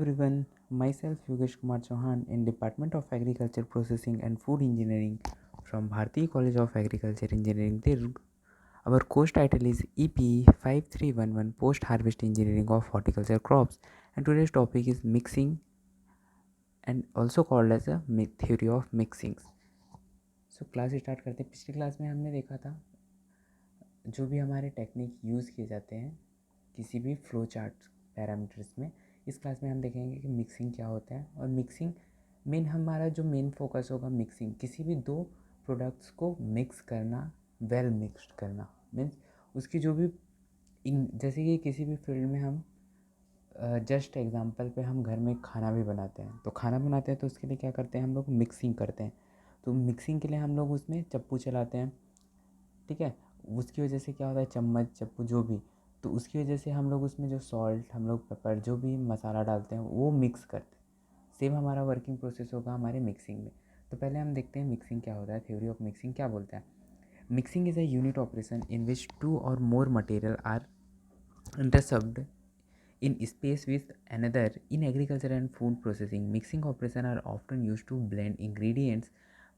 everyone, myself Yogesh Kumar Chauhan in Department of Agriculture Processing and Food Engineering from Bharati College of Agriculture Engineering Dirg. Our course title is EP 5311 Post Harvest Engineering of Horticulture Crops, and today's topic is mixing and also called as a theory of mixings. So class start करते हैं। पिछली class में हमने देखा था जो भी हमारे टेक्निक यूज़ किए जाते हैं किसी भी फ्लो चार्ट पैरामीटर्स में। इस क्लास में हम देखेंगे कि मिक्सिंग क्या होता है, और मिक्सिंग हमारा जो मेन फोकस होगा मिक्सिंग, किसी भी दो प्रोडक्ट्स को मिक्स करना, वेल मिक्स्ड करना मीन्स उसकी जो भी जैसे कि किसी भी फील्ड में हम जस्ट एग्जांपल पे हम घर में खाना भी बनाते हैं, तो खाना बनाते हैं तो उसके लिए क्या करते हैं हम लोग मिक्सिंग करते हैं। तो मिक्सिंग के लिए हम लोग उसमें चप्पू चलाते हैं, ठीक है। उसकी वजह से क्या होता है, चम्मच चप्पू जो भी, तो उसकी वजह से हम लोग उसमें जो सॉल्ट, हम लोग पेपर, जो भी मसाला डालते हैं वो मिक्स करते हैं। सेम हमारा वर्किंग प्रोसेस होगा हमारे मिक्सिंग में। तो पहले हम देखते हैं मिक्सिंग क्या होता है, थ्योरी ऑफ मिक्सिंग क्या बोलता है। Mixing is a unit operation in which two और more material are interspersed in space with another. In agriculture and food processing, mixing operations are often used to blend ingredients.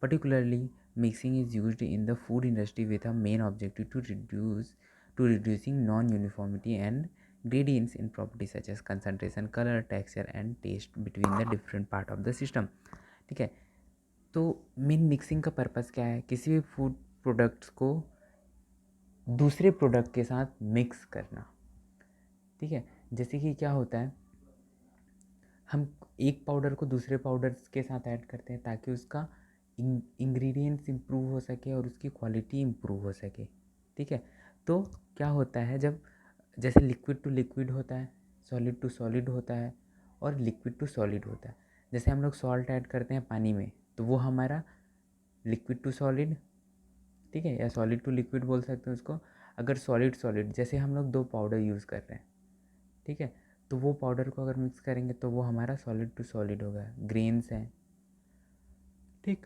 Particularly, mixing is used in the food industry with a main objective to reducing non-uniformity and gradients in properties such as concentration, color, texture and taste between the different part of the system. ठीक है। तो main mixing का purpose क्या है, किसी भी food products को दूसरे प्रोडक्ट के साथ मिक्स करना, ठीक है। जैसे कि क्या होता है, हम एक पाउडर को दूसरे पाउडर्स के साथ ऐड करते हैं ताकि उसका इंग्रेडिएंट्स इम्प्रूव हो सके और उसकी क्वालिटी इम्प्रूव हो सके, ठीक है। तो क्या होता है, जब जैसे लिक्विड टू लिक्विड होता है, सॉलिड टू सॉलिड होता है और लिक्विड टू सॉलिड होता है। जैसे हम लोग सॉल्ट ऐड करते हैं पानी में तो वो हमारा लिक्विड टू सॉलिड, ठीक है, या सॉलिड टू लिक्विड बोल सकते हैं उसको। अगर सॉलिड सॉलिड जैसे हम लोग दो पाउडर यूज़ कर रहे हैं, ठीक है, तो वो पाउडर को अगर मिक्स करेंगे तो वो हमारा सॉलिड टू सॉलिड होगा, ग्रेन्स हैं, ठीक।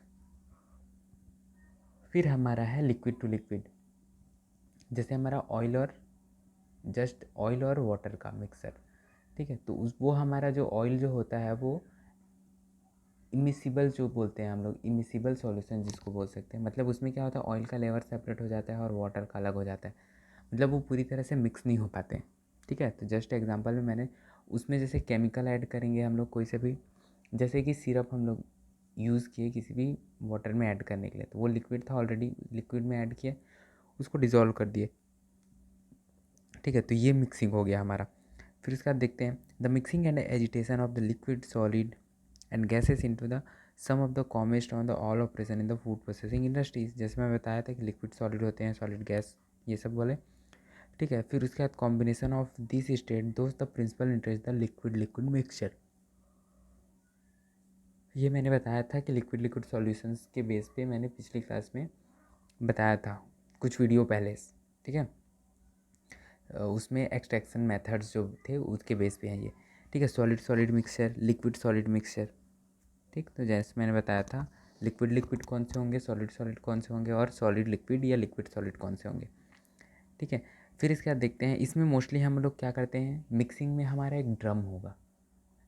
फिर हमारा है लिक्विड टू लिक्विड, जैसे हमारा ऑयल और वाटर का मिक्सर, ठीक है। तो वो हमारा जो ऑयल जो होता है वो इमिसिबल जो बोलते हैं हम लोग, इमिसिबल सॉल्यूशन जिसको बोल सकते हैं। मतलब उसमें क्या होता है, ऑयल का लेवल सेपरेट हो जाता है और वाटर का अलग हो जाता है, मतलब वो पूरी तरह से मिक्स नहीं हो पाते, ठीक है। तो जस्ट एग्जांपल में मैंने उसमें जैसे केमिकल ऐड करेंगे हम लोग कोई से भी, जैसे कि सिरप हम लोग यूज़ किए किसी भी वाटर में ऐड करने के लिए, तो वो लिक्विड था ऑलरेडी, लिक्विड में ऐड किया, उसको डिज़ोल्व कर दिए, ठीक है। तो ये मिक्सिंग हो गया हमारा। फिर उसके बाद देखते हैं the mixing and agitation of the liquid solid and gases into the sum of the commonest on the all operation in the food processing industries. जैसे मैं बताया था कि लिक्विड सॉलिड होते हैं, सॉलिड गैस, ये सब बोले, ठीक है। फिर उसके बाद combination of this state those the principal interest the liquid liquid mixture. ये मैंने बताया था कि लिक्विड लिक्विड सॉल्यूशंस के बेस पे मैंने पिछली क्लास में बताया था कुछ वीडियो पहले, ठीक है। उसमें एक्सट्रैक्शन मेथड्स जो थे उसके बेस पे हैं ये, ठीक है। Solid solid mixture, liquid solid mixture, ठीक। तो जैसे मैंने बताया था लिक्विड लिक्विड कौन से होंगे, सॉलिड सॉलिड कौन से होंगे, और सॉलिड लिक्विड या लिक्विड सॉलिड कौन से होंगे, ठीक है। फिर इसके बाद देखते हैं इसमें मोस्टली हम लोग क्या करते हैं, मिक्सिंग में हमारा एक ड्रम होगा।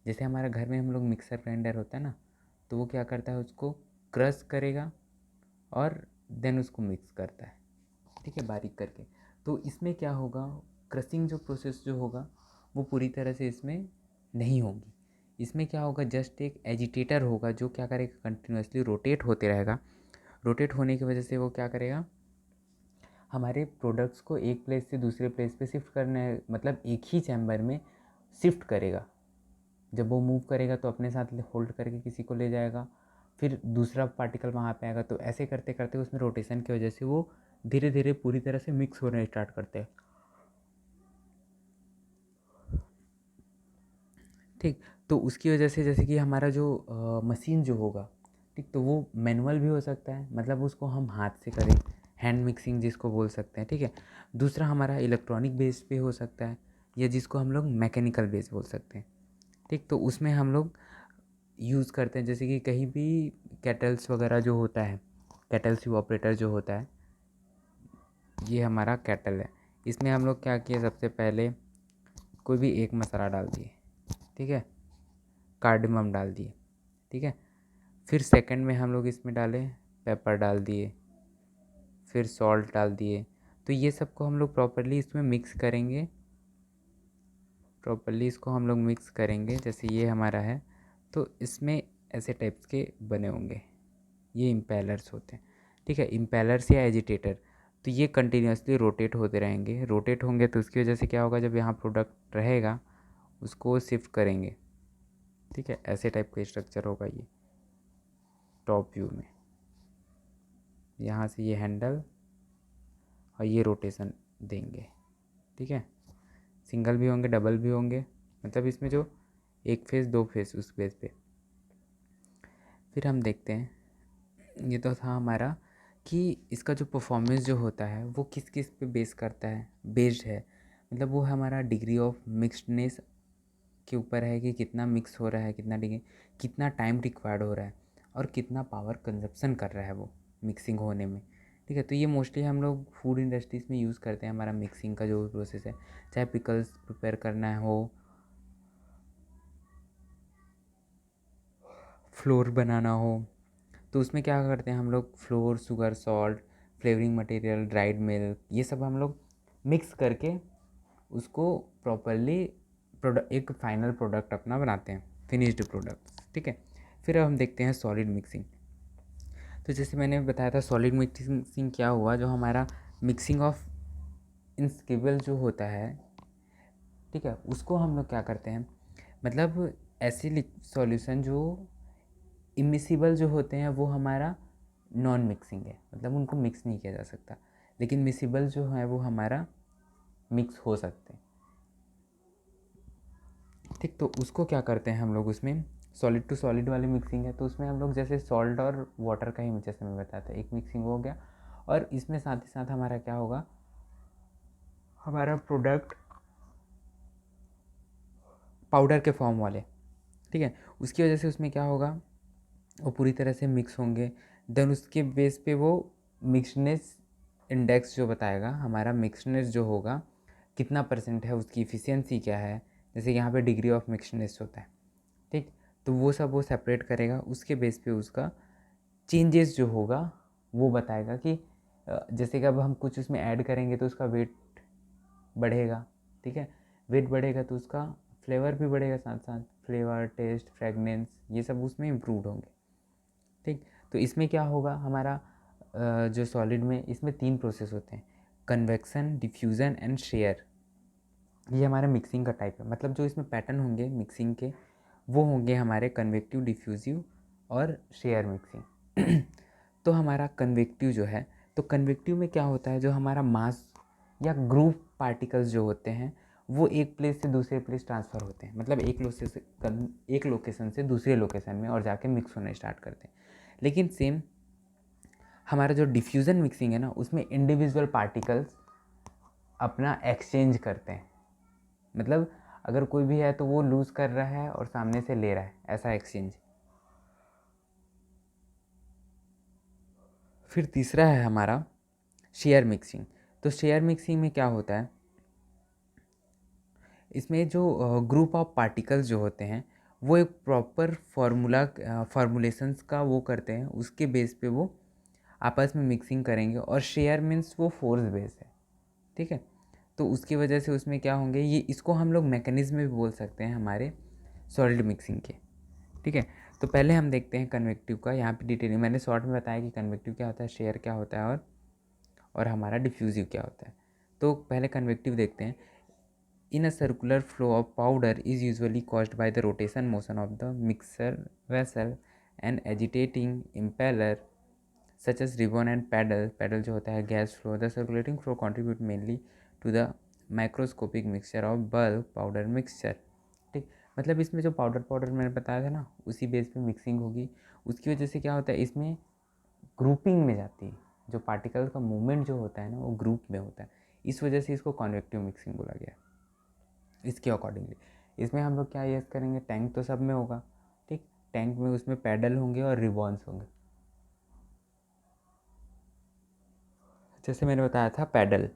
जैसे हमारा घर में हम लोग मिक्सर ग्राइंडर होता है ना, तो वो क्या करता है, उसको क्रश करेगा और देन उसको मिक्स करता है, ठीक है, बारीक करके। तो इसमें क्या होगा, क्रशिंग जो प्रोसेस जो होगा वो पूरी तरह से इसमें नहीं होगी। इसमें क्या होगा, जस्ट एक एजिटेटर होगा जो क्या करेगा, कंटिन्यूसली रोटेट होते रहेगा। रोटेट होने की वजह से वो क्या करेगा, हमारे प्रोडक्ट्स को एक प्लेस से दूसरे प्लेस पे शिफ्ट करने, मतलब एक ही चैम्बर में शिफ्ट करेगा। जब वो मूव करेगा तो अपने साथ होल्ड करके किसी को ले जाएगा, फिर दूसरा पार्टिकल वहाँ पे आएगा। तो ऐसे करते करते उसमें रोटेशन की वजह से वो धीरे धीरे पूरी तरह से मिक्स होने स्टार्ट करते हैं, ठीक। तो उसकी वजह से जैसे कि हमारा जो मशीन जो होगा, ठीक, तो वो मैनुअल भी हो सकता है, मतलब उसको हम हाथ से करें, हैंड मिक्सिंग जिसको बोल सकते हैं, ठीक है। दूसरा हमारा इलेक्ट्रॉनिक बेस पे हो सकता है, या जिसको हम लोग मैकेनिकल बेस बोल सकते हैं, ठीक। तो उसमें हम लोग यूज़ करते हैं, जैसे कि कहीं भी कैटल्स वगैरह जो होता है, कैटल्स ऑपरेटर जो होता है, ये हमारा कैटल है। इसमें हम लोग क्या किए, सबसे पहले कोई भी एक मसाला डाल दिए, ठीक है। कार्डमम डाल दिए, ठीक है। फिर सेकंड में हम लोग इसमें डाले पेपर डाल दिए, फिर सॉल्ट डाल दिए। तो ये सबको हम लोग प्रॉपरली इसमें मिक्स करेंगे, इसको हम लोग मिक्स करेंगे। जैसे ये हमारा है, तो इसमें ऐसे टाइप्स के बने होंगे, ये इम्पेलर्स होते हैं, ठीक है, इम्पेलर्स या एजिटेटर। तो ये कंटिन्यूसली रोटेट होते रहेंगे, रोटेट होंगे तो उसकी वजह से क्या होगा, जब यहाँ प्रोडक्ट रहेगा उसको शिफ्ट करेंगे, ठीक है। ऐसे टाइप का स्ट्रक्चर होगा ये टॉप व्यू में। यहाँ से ये हैंडल और ये रोटेशन देंगे, ठीक है। सिंगल भी होंगे, डबल भी होंगे, मतलब इसमें जो एक फेस दो फेस उस बेस पे। फिर हम देखते हैं, ये तो था हमारा कि इसका जो परफॉर्मेंस जो होता है वो किस किस पे बेस करता है, बेस्ड है। मतलब वो हमारा डिग्री ऑफ मिक्सडनेस के ऊपर है कि कितना मिक्स हो रहा है, कितना डिग्री, कितना टाइम रिक्वायर्ड हो रहा है और कितना पावर कंजप्शन कर रहा है वो मिक्सिंग होने में, ठीक है। तो ये मोस्टली हम लोग फूड इंडस्ट्रीज़ में यूज़ करते हैं, हमारा मिक्सिंग का जो भी प्रोसेस है, चाहे पिकल्स प्रिपेयर करना हो, फ्लोर बनाना हो, तो उसमें क्या करते हैं हम लोग, floor, sugar, salt, flavouring material, dried milk, ये सब हम लोग मिक्स करके उसको प्रॉपरली एक फाइनल प्रोडक्ट अपना बनाते हैं, फिनिश्ड प्रोडक्ट, ठीक है। फिर अब हम देखते हैं सॉलिड मिक्सिंग। तो जैसे मैंने बताया था सॉलिड मिक्सिंग क्या हुआ, जो हमारा मिक्सिंग ऑफ इनस्टेबल जो होता है, ठीक है, उसको हम लोग क्या करते हैं, मतलब ऐसे सॉल्यूशन जो इमिसिबल जो होते हैं वो हमारा नॉन मिक्सिंग है, मतलब उनको मिक्स नहीं किया जा सकता, लेकिन मिसिबल जो है वो हमारा मिक्स हो सकते हैं, ठीक। तो उसको क्या करते हैं हम लोग, उसमें सॉलिड टू सॉलिड वाली मिक्सिंग है, तो उसमें हम लोग जैसे सॉल्ट और वाटर का ही जैसे मैं बताया था, एक मिक्सिंग हो गया। और इसमें साथ ही साथ हमारा क्या होगा, हमारा प्रोडक्ट पाउडर के फॉर्म वाले, ठीक है, उसकी वजह से उसमें क्या होगा, वो पूरी तरह से मिक्स होंगे। देन उसके बेस पे वो मिक्सनेस इंडेक्स जो बताएगा, हमारा मिक्सनेस जो होगा कितना परसेंट है, उसकी इफ़िशियंसी क्या है, जैसे यहाँ पे डिग्री ऑफ मिक्सनेस होता है, ठीक। तो वो सब वो सेपरेट करेगा, उसके बेस पे उसका चेंजेस जो होगा वो बताएगा कि जैसे कि अब हम कुछ उसमें ऐड करेंगे तो उसका वेट बढ़ेगा, ठीक है। वेट बढ़ेगा तो उसका फ्लेवर भी बढ़ेगा, साथ साथ फ्लेवर, टेस्ट, फ्रेगनेंस, ये सब उसमें इम्प्रूव होंगे, ठीक। तो इसमें क्या होगा हमारा जो सॉलिड में, इसमें 3 प्रोसेस होते हैं, कन्वेक्शन, डिफ्यूज़न एंड शेयर। ये हमारा मिक्सिंग का टाइप है, मतलब जो इसमें पैटर्न होंगे मिक्सिंग के वो होंगे हमारे कन्वेक्टिव, डिफ्यूजिव और शेयर मिक्सिंग। तो हमारा कन्वेक्टिव जो है, तो कन्वेक्टिव में क्या होता है, जो हमारा मास या ग्रुप पार्टिकल्स जो होते हैं वो एक प्लेस से दूसरे प्लेस ट्रांसफ़र होते हैं, मतलब एक लोकेशन से दूसरे लोकेशन में और जाके मिक्स होना स्टार्ट करते हैं। लेकिन सेम हमारा जो डिफ्यूज़न मिक्सिंग है ना, उसमें इंडिविजुअल पार्टिकल्स अपना एक्सचेंज करते हैं, मतलब अगर कोई भी है तो वो लूज़ कर रहा है और सामने से ले रहा है, ऐसा एक्सचेंज। फिर तीसरा है हमारा शेयर मिक्सिंग। तो शेयर मिक्सिंग में क्या होता है, इसमें जो ग्रुप ऑफ पार्टिकल्स जो होते हैं वो एक प्रॉपर फार्मूलेशंस का वो करते हैं, उसके बेस पे वो आपस में मिक्सिंग करेंगे। और शेयर मीन्स वो फोर्स बेस है, ठीक है। तो उसकी वजह से उसमें क्या होंगे, ये इसको हम लोग मैकेनिज्म भी बोल सकते हैं हमारे सॉलिड मिक्सिंग के, ठीक है। तो पहले हम देखते हैं कन्वेक्टिव का, यहाँ पे डिटेलिंग मैंने शॉर्ट में बताया कि कन्वेक्टिव क्या होता है, शेयर क्या होता है और हमारा डिफ्यूजिव क्या होता है। तो पहले कन्वेक्टिव देखते हैं। In a circular flow of powder is usually caused by the rotation motion of the mixer vessel and agitating impeller such as ribbon and paddle जो होता है gas flow. The circulating flow contribute mainly to the microscopic mixture of bulk powder mixture, ठीक। मतलब इसमें जो powder मैंने बताया था ना, उसी बेस पे मिक्सिंग होगी। उसकी वजह से क्या होता है, इसमें ग्रुपिंग में जाती है, जो पार्टिकल का मूवमेंट जो होता है ना वो ग्रुप में होता है, इस वजह से इसको कन्वेक्टिव मिक्सिंग बोला गया है। इसके अकॉर्डिंगली इसमें हम लोग क्या यूज़ करेंगे, टैंक तो सब में होगा, ठीक। टैंक में उसमें पैडल होंगे और रिबॉन्स होंगे, जैसे मैंने बताया था पैडल,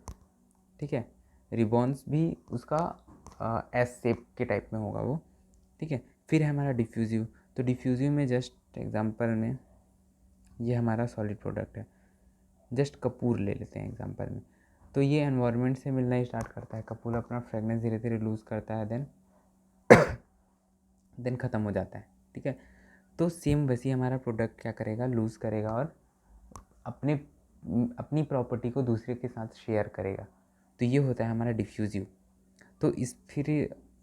ठीक है। रिबॉन्स भी उसका एस शेप के टाइप में होगा वो, ठीक है। फिर है हमारा डिफ्यूज़िव। तो डिफ्यूज़िव में जस्ट एग्जांपल में ये हमारा सॉलिड प्रोडक्ट है, जस्ट कपूर ले लेते हैं एग्जांपल में। तो ये एनवायरनमेंट से मिलना स्टार्ट करता है, कपूर अपना फ्रेगनेंस धीरे धीरे लूज़ करता है, देन ख़त्म हो जाता है, ठीक है। तो सेम वैसे ही हमारा प्रोडक्ट क्या करेगा, लूज़ करेगा और अपनी प्रॉपर्टी को दूसरे के साथ शेयर करेगा। तो ये होता है हमारा डिफ्यूज़िव। तो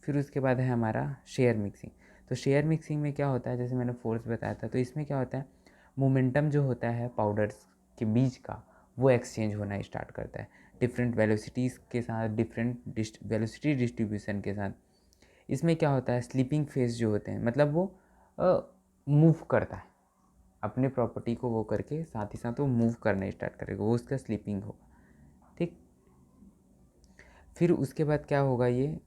फिर उसके बाद है हमारा शेयर मिक्सिंग। तो शेयर मिक्सिंग में क्या होता है, जैसे मैंने फोर्स बताया था, तो इसमें क्या होता है, मोमेंटम जो होता है पाउडर्स के बीच का वो एक्सचेंज होना स्टार्ट करता है डिफरेंट वेलोसिटीज़ के साथ, डिफरेंट वेलोसिटी डिस्ट्रीब्यूशन के साथ। इसमें क्या होता है, स्लीपिंग फेज जो होते हैं, मतलब वो मूव करता है अपने प्रॉपर्टी को वो करके, साथ ही साथ वो मूव करना स्टार्ट करेगा, वो उसका स्लीपिंग होगा, ठीक। फिर उसके बाद क्या होगा, ये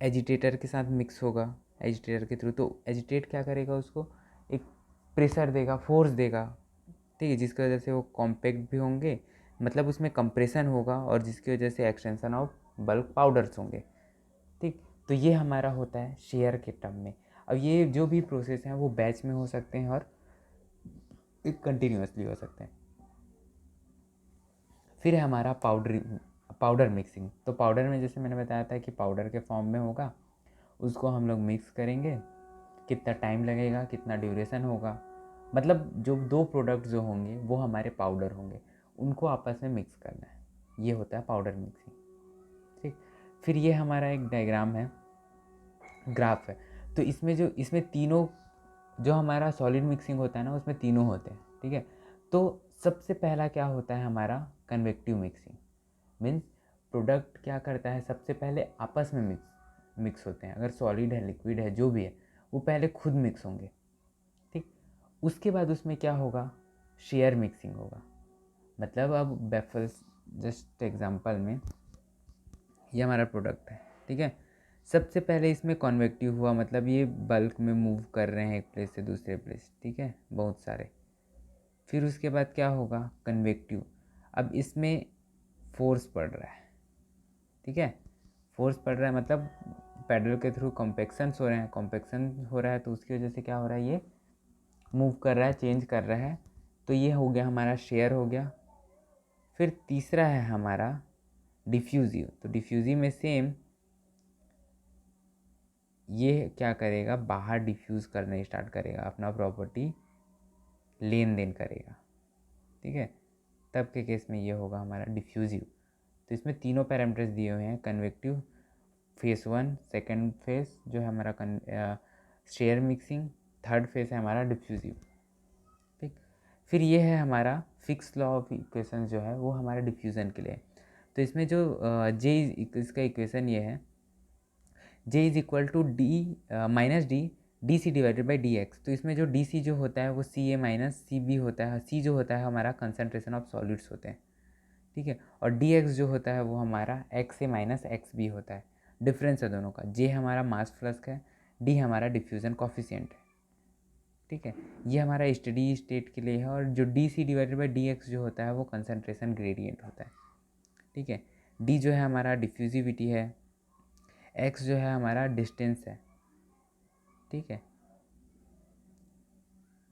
एजिटेटर के साथ मिक्स होगा, एजिटेटर के थ्रू। तो एजिटेट क्या करेगा, उसको एक प्रेशर देगा, फोर्स देगा, ठीक है, जिसकी वजह से वो कॉम्पैक्ट भी होंगे, मतलब उसमें कंप्रेशन होगा, और जिसकी वजह से एक्सटेंशन ऑफ बल्क पाउडर्स होंगे, ठीक। तो ये हमारा होता है शेयर के टर्म में। अब ये जो भी प्रोसेस हैं वो बैच में हो सकते हैं और कंटिन्यूसली हो सकते हैं। फिर है हमारा पाउडर मिक्सिंग। तो पाउडर में जैसे मैंने बताया था कि पाउडर के फॉर्म में होगा, उसको हम लोग मिक्स करेंगे, कितना टाइम लगेगा, कितना ड्यूरेशन होगा, मतलब जो दो प्रोडक्ट जो होंगे वो हमारे पाउडर होंगे, उनको आपस में मिक्स करना है, ये होता है पाउडर मिक्सिंग, ठीक। फिर ये हमारा एक डायग्राम है, ग्राफ है। तो इसमें तीनों, जो हमारा सॉलिड मिक्सिंग होता है ना, उसमें तीनों होते हैं, ठीक है। तो सबसे पहला क्या होता है हमारा कन्वेक्टिव मिक्सिंग, मीन्स प्रोडक्ट क्या करता है, सबसे पहले आपस में मिक्स होते हैं, अगर सॉलिड है लिक्विड है जो भी है, वो पहले खुद मिक्स होंगे, ठीक। उसके बाद उसमें क्या होगा, शेयर मिक्सिंग होगा। मतलब अब बेफल्स, जस्ट एग्जांपल में ये हमारा प्रोडक्ट है, ठीक है। सबसे पहले इसमें कॉन्वेक्टिव हुआ, मतलब ये बल्क में मूव कर रहे हैं एक प्लेस से दूसरे प्लेस, ठीक है, बहुत सारे। फिर उसके बाद क्या होगा, कन्वेक्टिव। अब इसमें फोर्स पड़ रहा है, ठीक है, फोर्स पड़ रहा है, मतलब पैडल के थ्रू कॉम्पेक्शन हो रहे हैं, कॉम्पेक्शन हो रहा है, तो उसकी वजह से क्या हो रहा है, ये मूव कर रहा है, चेंज कर रहा है। तो ये हो गया हमारा शेयर हो गया। फिर तीसरा है हमारा डिफ्यूज़िव। तो डिफ्यूज़िव में सेम ये क्या करेगा, बाहर डिफ्यूज़ करना स्टार्ट करेगा, अपना प्रॉपर्टी लेन देन करेगा, ठीक है। तब के केस में ये होगा हमारा डिफ्यूज़िव। तो इसमें तीनों पैरामीटर्स दिए हुए हैं, कन्वेक्टिव फेस 1, सेकेंड फेस जो है हमारा शेयर मिक्सिंग, थर्ड फेस है हमारा डिफ्यूज़िव, ठीक। फिर ये है हमारा फिक्स लॉ ऑफ इक्वेशन, जो है वो हमारा डिफ्यूज़न के लिए। तो इसमें जो जे इसका इक्वेशन ये है, J is equal to D minus D C divided by D X. तो इसमें जो डी सी जो होता है वो सी ए माइनस सी बी होता है, सी जो होता है हमारा कंसनट्रेशन ऑफ सॉलिड्स होते हैं, ठीक है, और डी एक्स जो होता है वो हमारा एक्स ए माइनस एक्स बी होता है, डिफरेंस है दोनों का। जे हमारा मास फ्लक्स है, डी हमारा डिफ्यूज़न कॉफिशिएंट है, ठीक है। ये हमारा स्टडी स्टेट के लिए है, और जो D C divided by D X जो होता है वो कंसनट्रेशन ग्रेडियंट होता है, ठीक है। डी जो है हमारा डिफ्यूजिविटी है, एक्स जो है हमारा डिस्टेंस है, ठीक है।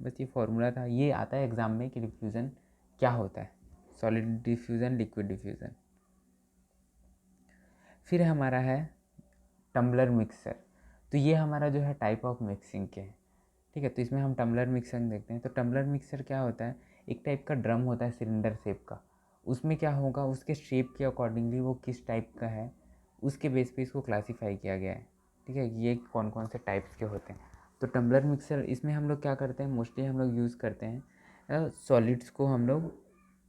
बस ये फॉर्मूला था, ये आता है एग्ज़ाम में कि डिफ्यूज़न क्या होता है, सॉलिड डिफ्यूज़न, लिक्विड डिफ्यूज़न। फिर हमारा है टम्बलर मिक्सर। तो ये हमारा जो है टाइप ऑफ मिक्सिंग के हैं, ठीक है। तो इसमें हम टम्बलर मिक्सिंग देखते हैं। तो टम्बलर मिक्सर क्या होता है, एक टाइप का ड्रम होता है सिलेंडर शेप का, उसमें क्या होगा, उसके शेप के अकॉर्डिंगली वो किस टाइप का है, उसके बेस पे इसको क्लासीफाई किया गया है, ठीक है, ये कौन कौन से टाइप्स के होते हैं। तो टम्बलर मिक्सर, इसमें हम लोग क्या करते हैं, मोस्टली हम लोग यूज़ करते हैं सॉलिड्स को हम लोग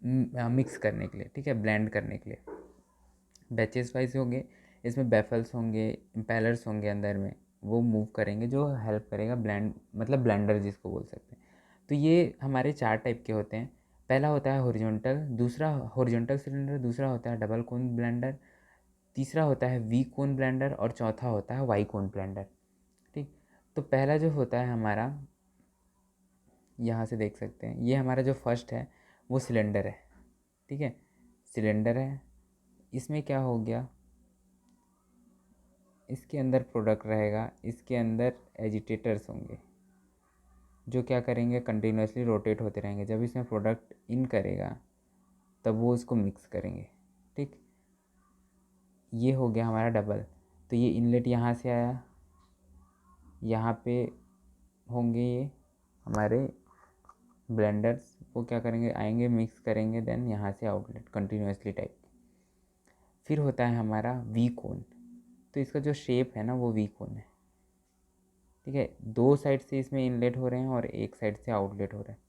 मिक्स करने के लिए, ठीक है, ब्लेंड करने के लिए। बैचेस वाइज होंगे, इसमें बैफल्स होंगे, इम्पेलर्स होंगे अंदर में, वो मूव करेंगे, जो हेल्प करेगा ब्लेंड, मतलब ब्लेंडर जिसको बोल सकते हैं। तो ये हमारे चार टाइप के होते हैं। पहला होता है हॉरिजॉन्टल, दूसरा हॉरिजॉन्टल सिलेंडर, दूसरा होता है डबल कोन ब्लेंडर, तीसरा होता है वी कोन ब्लेंडर, और चौथा होता है वाई कोन ब्लेंडर, ठीक। तो पहला जो होता है हमारा, यहाँ से देख सकते हैं, ये हमारा जो फर्स्ट है वो सिलेंडर है, ठीक है, सिलेंडर है। इसमें क्या हो गया, इसके अंदर प्रोडक्ट रहेगा, इसके अंदर एजिटेटर्स होंगे जो क्या करेंगे, कंटिन्यूसली रोटेट होते रहेंगे। जब इसमें प्रोडक्ट इन करेगा तब वो इसको मिक्स करेंगे। ठीक, ये हो गया हमारा डबल। तो ये इनलेट यहाँ से आया, यहाँ पे होंगे ये हमारे ब्लेंडर्स, वो क्या करेंगे, आएंगे मिक्स करेंगे, देन यहाँ से आउटलेट कंटिन्यूसली टाइप। फिर होता है हमारा वी कोन। तो इसका जो शेप है ना वो वी कोन है। ठीक है, दो साइड से इसमें इनलेट हो रहे हैं और एक साइड से आउटलेट हो रहा है।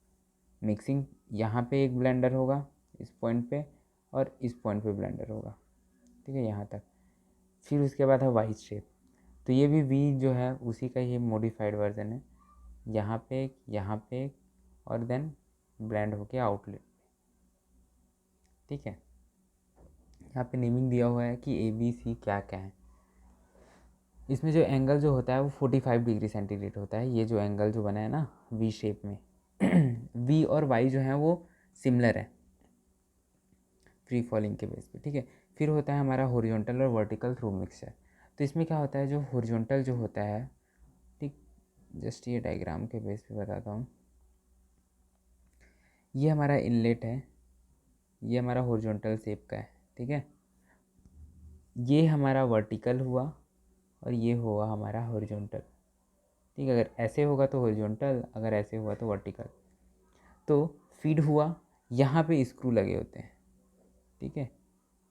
मिक्सिंग यहाँ पे एक ब्लेंडर होगा इस पॉइंट पे, और इस पॉइंट पे ब्लेंडर होगा। ठीक है, यहाँ तक। फिर उसके बाद है वाई शेप। तो ये भी वी जो है उसी का ही मॉडिफाइड वर्जन है। यहाँ पे एक, यहाँ पे एक, और देन ब्लेंड होके आउटलेट। ठीक है, यहाँ पे नेमिंग दिया हुआ है कि ABC क्या क्या है। इसमें जो एंगल जो होता है वो 45 डिग्री सेंटीग्रेड होता है। ये जो एंगल जो बना है ना वी शेप में वी और वाई जो है वो सिमिलर है फ्री फॉलिंग के बेस पे। ठीक है, फिर होता है हमारा हॉरिजॉन्टल और वर्टिकल थ्रू मिक्सचर। तो इसमें क्या होता है, जो हॉरिजॉन्टल जो होता है, ठीक, जस्ट ये डायग्राम के बेस पे बताता हूँ। ये हमारा इनलेट है, ये हमारा हॉरिजॉन्टल शेप का है। ठीक है, ये हमारा वर्टिकल हुआ और ये हुआ हमारा हॉरिजॉन्टल। ठीक है, अगर ऐसे होगा तो हॉरिजॉन्टल, अगर ऐसे हुआ तो वर्टिकल। तो फीड हुआ, यहाँ पे स्क्रू लगे होते हैं। ठीक है,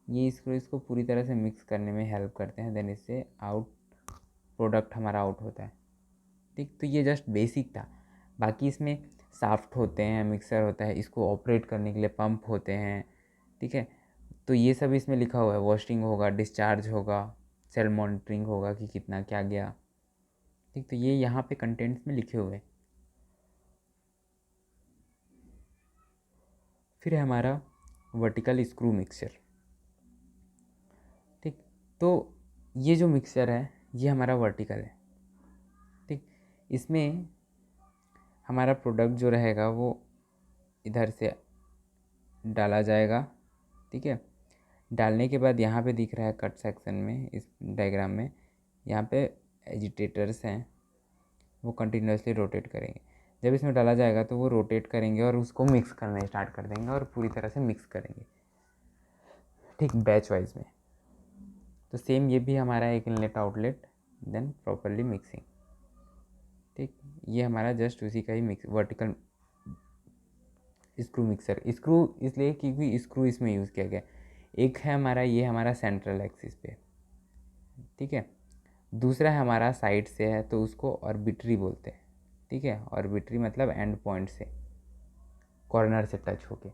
ये स्क्रू इसको पूरी तरह से मिक्स करने में हेल्प करते हैं, देन इससे आउट प्रोडक्ट हमारा आउट होता है। ठीक, तो ये जस्ट बेसिक था। बाकी इसमें साफ्ट होते हैं, मिक्सर होता है, इसको ऑपरेट करने के लिए पंप होते हैं। ठीक है, तो ये सब इसमें लिखा हुआ है। वॉशिंग होगा, डिस्चार्ज होगा, सेल मॉनिटरिंग होगा कि कितना क्या गया। ठीक, तो ये यहाँ पे कंटेंट्स में लिखे हुए हैं। फिर है हमारा वर्टिकल स्क्रू मिक्सचर। ठीक, तो ये जो मिक्सचर है ये हमारा वर्टिकल है। ठीक, इसमें हमारा प्रोडक्ट जो रहेगा वो इधर से डाला जाएगा। ठीक है, डालने के बाद यहाँ पे दिख रहा है कट सेक्शन में, इस डायग्राम में, यहाँ पे एजिटेटर्स हैं, वो कंटिन्यूसली रोटेट करेंगे। जब इसमें डाला जाएगा तो वो रोटेट करेंगे और उसको मिक्स करना स्टार्ट कर देंगे और पूरी तरह से मिक्स करेंगे। ठीक, बैच वाइज में। तो सेम ये भी हमारा एक inlet outlet, then properly mixing. ठीक, ये हमारा जस्ट उसी का ही mix vertical screw mixer. Screw इसलिए क्योंकि स्क्रू इसमें यूज़ किया गया। एक है हमारा, ये हमारा सेंट्रल एक्सिस पे। ठीक है, दूसरा है हमारा साइड से है तो उसको ऑर्बिटरी बोलते हैं। ठीक है, ऑर्बिटरी मतलब एंड पॉइंट से, कॉर्नर से टच होके।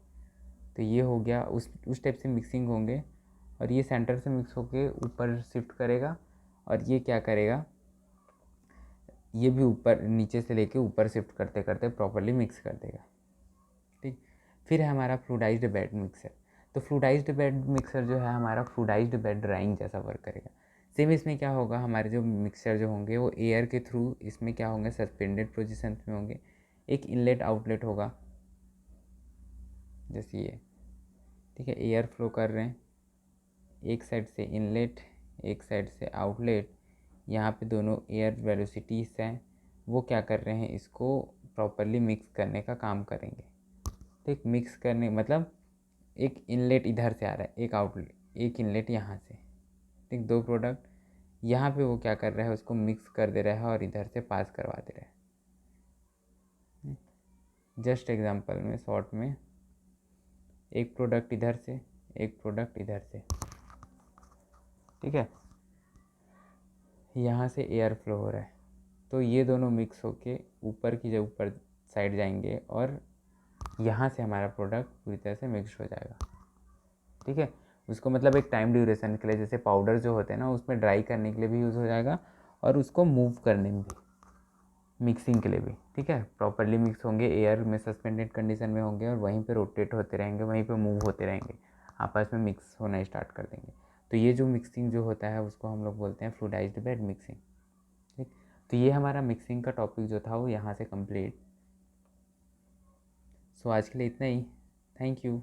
तो ये हो गया, उस टाइप से मिक्सिंग होंगे। और ये सेंटर से मिक्स होके ऊपर शिफ्ट करेगा, और ये क्या करेगा, ये भी ऊपर नीचे से लेके ऊपर शिफ्ट करते करते प्रॉपरली मिक्स कर देगा। ठीक, फिर है हमारा फ्लूइडाइज्ड बेड मिक्सर। तो फ्लूइडाइज्ड बेड मिक्सर जो है हमारा फ्लूइडाइज्ड बेड ड्राइंग जैसा वर्क करेगा। सेम इसमें क्या होगा, हमारे जो मिक्सर जो होंगे वो एयर के थ्रू इसमें क्या होंगे, सस्पेंडेड पोजीशन में होंगे। एक इनलेट आउटलेट होगा जैसे ये। ठीक है, एयर फ्लो कर रहे हैं, एक साइड से इनलेट, एक साइड से आउटलेट। यहाँ पे दोनों एयर वेलोसिटीज हैं, वो क्या कर रहे हैं, इसको प्रॉपरली मिक्स करने का काम करेंगे। ठीक, मिक्स करने मतलब एक इनलेट इधर से आ रहा है, एक आउटलेट, एक इनलेट यहाँ से। ठीक, दो प्रोडक्ट यहाँ पे वो क्या कर रहा है, उसको मिक्स कर दे रहा है और इधर से पास करवा दे रहा है। जस्ट एग्जांपल में शॉर्ट में, एक प्रोडक्ट इधर से, एक प्रोडक्ट इधर से। ठीक है, यहाँ से एयर फ्लो हो रहा है, तो ये दोनों मिक्स होके ऊपर की जब ऊपर साइड जाएंगे और यहाँ से हमारा प्रोडक्ट पूरी तरह से मिक्स हो जाएगा। ठीक है, उसको मतलब एक टाइम ड्यूरेशन के लिए, जैसे पाउडर जो होते हैं ना उसमें ड्राई करने के लिए भी यूज़ हो जाएगा, और उसको मूव करने में भी, मिक्सिंग के लिए भी। ठीक है, प्रॉपरली मिक्स होंगे, एयर में सस्पेंडेड कंडीशन में होंगे और वहीं पे रोटेट होते रहेंगे, वहीं पे मूव होते रहेंगे, आपस में मिक्स होना स्टार्ट कर देंगे। तो ये जो मिक्सिंग जो होता है उसको हम लोग बोलते हैं फ्लूइडाइज्ड बेड मिक्सिंग। ठीक, तो ये हमारा मिक्सिंग का टॉपिक जो था वो यहाँ से कंप्लीट। सो आज के लिए इतना ही। Thank you.